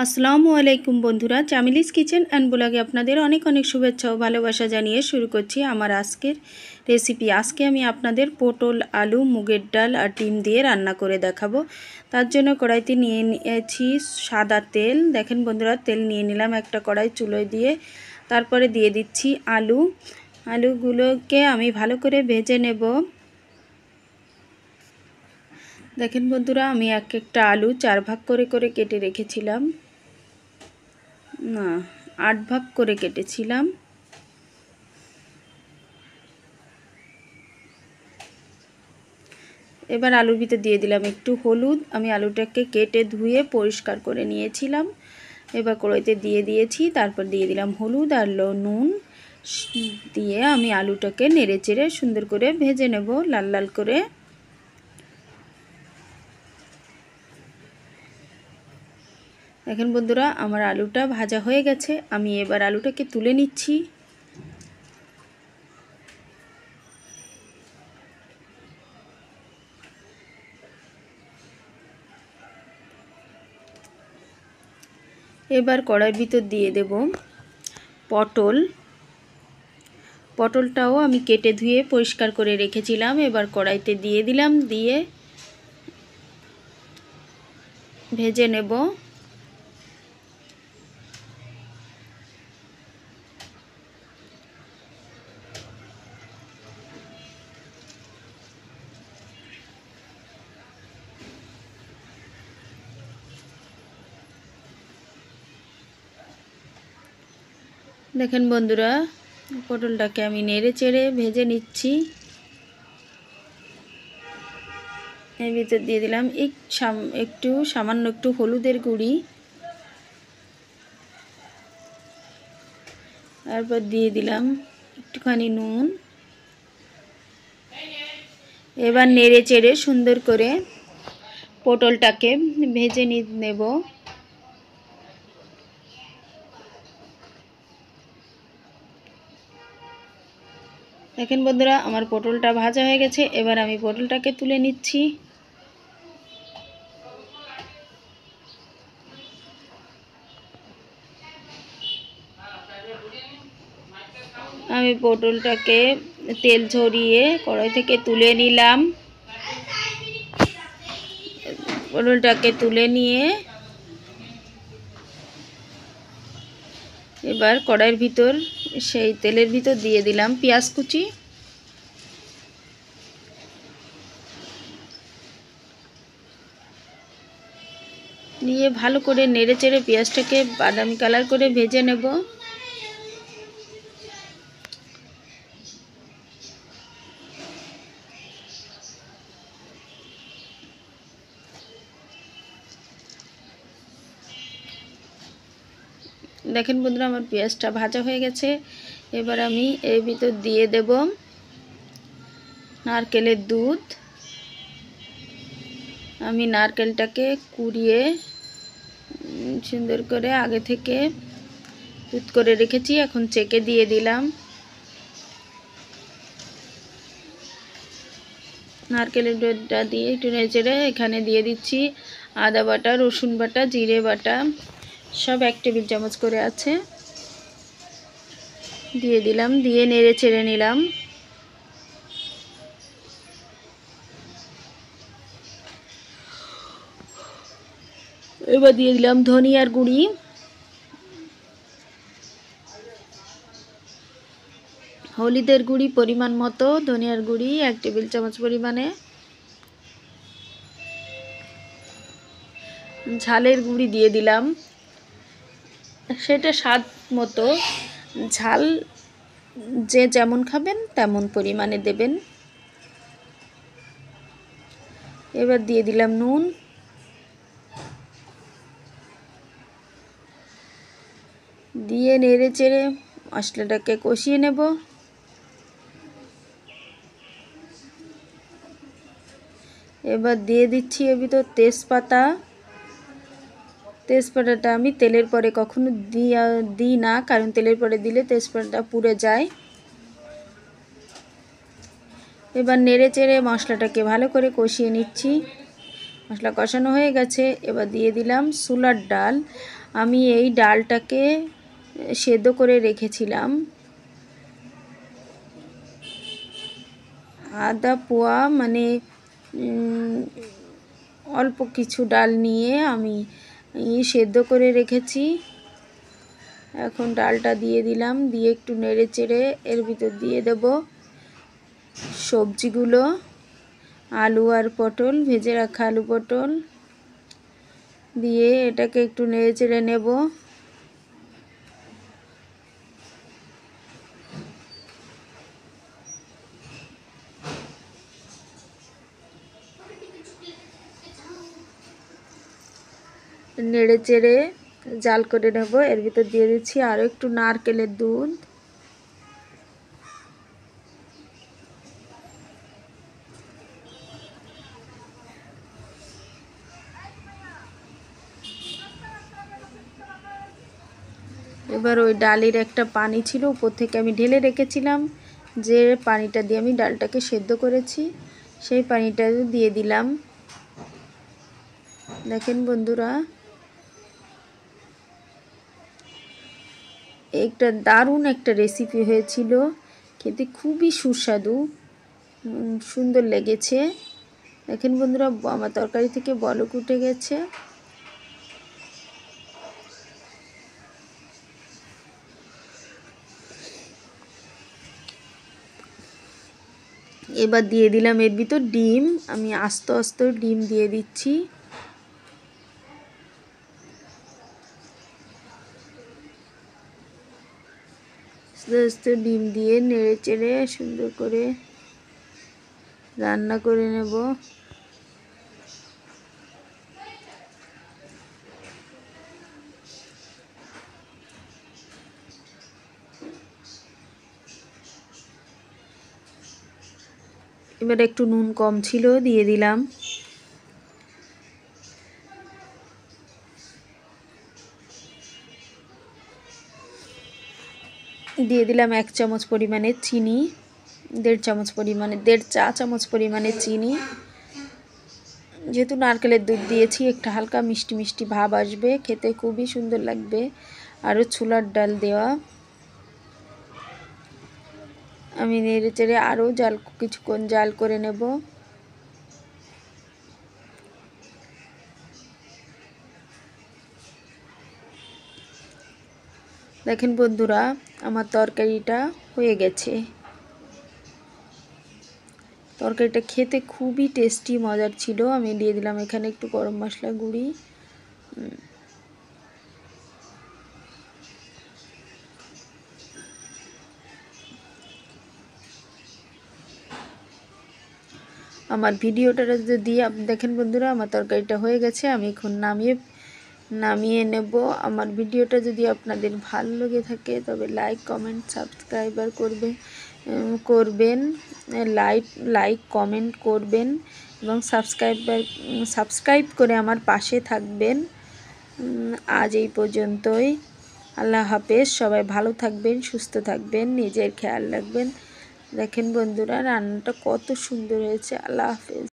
আসসালামু আলাইকুম বন্ধুরা, চামিলিস কিচেন অ্যান্ড ব্লগে আপনাদের অনেক অনেক শুভেচ্ছা ও ভালোবাসা জানিয়ে শুরু করছি আমার আজকের রেসিপি। আজকে আমি আপনাদের পটল, আলু, মুগের ডাল আর ডিম দিয়ে রান্না করে দেখাবো। তার জন্য কড়াইতে নিয়ে নিয়েছি সাদা তেল। দেখেন বন্ধুরা, তেল নিয়ে নিলাম একটা কড়াই চুলোয় দিয়ে। তারপরে দিয়ে দিচ্ছি আলুগুলোকে আমি ভালো করে ভেজে নেব। দেখেন বন্ধুরা, আমি একটা আলু 4 ভাগ করে করে কেটে রেখেছিলাম, না 8 ভাগ করে কেটেছিলাম। এবার আলুর ভিতর দিয়ে দিলাম একটু হলুদ। আমি আলুটাকে কেটে ধুয়ে পরিষ্কার করে নিয়েছিলাম। এবার কড়াইতে দিয়ে দিয়েছি, তারপর দিয়ে দিলাম হলুদ আর নুন দিয়ে আমি আলুটাকে নেড়ে চেড়ে সুন্দর করে ভেজে নেব, লাল লাল করে। দেখেন বন্ধুরা, আমার আলুটা ভাজা হয়ে গেছে। আমি এবার আলুটাকে তুলে নিচ্ছি। এবার কড়াইয়ের ভিতর দিয়ে দেব পটলটাও আমি কেটে ধুয়ে পরিষ্কার করে রেখেছিলাম। এবার কড়াইতে দিয়ে দিলাম, দিয়ে ভেজে নেব। দেখেন বন্ধুরা, পটলটাকে আমি নেড়ে চেড়ে ভেজে নিচ্ছি। এর ভিতর দিয়ে দিলাম সামান্য একটু হলুদের গুঁড়ি, তারপর দিয়ে দিলাম একটুখানি নুন। এবার নেড়ে চেড়ে সুন্দর করে পটলটাকে ভেজে নেব। দেখেন বন্ধুরা, আমার পটলটা ভাজা হয়ে গেছে। এবার আমি পটলটাকে তুলে নিচ্ছি। আমি পটলটাকে তেল ঝরিয়ে কড়াই থেকে তুলে নিলাম। পটলটাকে তুলে নিয়ে এবার কড়াইয়ের ভিতর সেই তেলের ভিতর দিয়ে দিলাম পেঁয়াজ কুচি। নিয়ে ভালো করে নেড়ে চেড়ে পেঁয়াজটাকে বাদামি কালার করে ভেজে নেব। দেখেন বন্ধুরা, আমার পেঁয়াজটা ভাজা হয়ে গেছে। এবার আমি এর ভিতর দিয়ে দেব নারকেলের দুধ। আমি নারকেলটাকে কুড়িয়ে সুন্দর করে আগে থেকে দুধ করে রেখেছি, এখন চেকে দিয়ে দিলাম। নারকেলের দুধটা দিয়ে একটু নেড়ে এখানে দিয়ে দিচ্ছি আদা বাটা, রসুন বাটা, জিরে বাটা, সব 1 টেবিল চামচ করে আছে, দিয়ে দিলাম। দিয়ে নেড়ে চেড়ে নিলাম। এবার দিয়ে দিলাম ধনিয়ার গুঁড়ি, হলুদের গুঁড়ি পরিমাণ মতো, ধনিয়ার গুঁড়ি 1 টেবিল চামচ পরিমাণে, ঝালের গুঁড়ি দিয়ে দিলাম, সেটা স্বাদ মতো। ঝাল যে যেমন খাবেন তেমন পরিমাণে দেবেন। এবার দিয়ে দিলাম নুন। দিয়ে নেড়ে চেড়ে মশলাটাকে কষিয়ে নেব। এবার দিয়ে দিচ্ছি এর ভিতর তেজপাতাটা আমি তেলের পরে কখনো দিই না, কারণ তেলের পরে দিলে তেজপাতাটা পুড়ে যায়। এবার নেড়ে চেড়ে মশলাটাকে ভালো করে কষিয়ে নিচ্ছি। মশলা কষানো হয়ে গেছে। এবার দিয়ে দিলাম ছোলার ডাল। আমি এই ডালটাকে সেদ্ধ করে রেখেছিলাম। আধা পোয়া মানে অল্প কিছু ডাল নিয়ে আমি সেদ্ধ করে রেখেছি। এখন ডালটা দিয়ে দিলাম, দিয়ে একটু নেড়ে চেড়ে এর ভিতর দিয়ে দেব সবজিগুলো, আলু আর পটল, ভেজে রাখা আলু পটল দিয়ে এটাকে একটু নেড়ে চেড়ে নেব। নেড়ে চেড়ে জাল করে নেব। এর ভিতর দিয়ে দিচ্ছি আরও একটু নারকেলের দুধ, এবার ওই ডালের একটা পানি ছিল উপর থেকে আমি ঢেলে রেখেছিলাম, যে পানিটা দিয়ে আমি ডালটাকে সেদ্ধ করেছি সেই পানিটা দিয়ে দিলাম। দেখেন বন্ধুরা, একটা দারুণ একটা রেসিপি হয়েছিল, খেতে খুবই সুস্বাদু, সুন্দর লেগেছে। দেখেন বন্ধুরা, আমার তরকারি থেকে বলক উঠে গেছে। এবার দিয়ে দিলাম এর ভিতর ডিম। আমি আস্তে আস্তে ডিম দিয়ে দিচ্ছি। আস্তে আস্তে ডিম দিয়ে নেড়ে চেড়ে সুন্দর করে রান্না করে নেব। এবার একটু নুন কম ছিল, দিয়ে দিলাম। দিয়ে দিলাম 1 চামচ পরিমাণে চিনি, 1.5 চা চামচ পরিমাণে চিনি। যেহেতু নারকেলের দুধ দিয়েছি, একটা হালকা মিষ্টি মিষ্টি ভাব আসবে, খেতে খুবই সুন্দর লাগবে। আরও ছোলার ডাল দেওয়া। আমি নেড়ে চেড়ে আরও কিছুক্ষণ জাল করে নেব। দেখেন বন্ধুরা, আমার তরকারিটা হয়ে গেছে। তরকারিটা খেতে খুবই টেস্টি মজার ছিল। আমি দিয়ে দিলাম এখানে একটু গরম মশলা গুঁড়ি। আমার ভিডিওটা যদি দেখেন বন্ধুরা, আমার তরকারিটা হয়ে গেছে। আমি এখন নামিয়ে নেব। আমার ভিডিওটা যদি আপনাদের ভালো লেগে থাকে তবে লাইক কমেন্ট সাবস্ক্রাইবার করবেন, লাইক কমেন্ট করবেন এবং সাবস্ক্রাইব করে আমার পাশে থাকবেন। আজ এই পর্যন্তই। আল্লাহ হাফেজ। সবাই ভালো থাকবেন, সুস্থ থাকবেন, নিজের খেয়াল রাখবেন। দেখেন বন্ধুরা, রান্নাটা কত সুন্দর হয়েছে। আল্লাহ হাফেজ।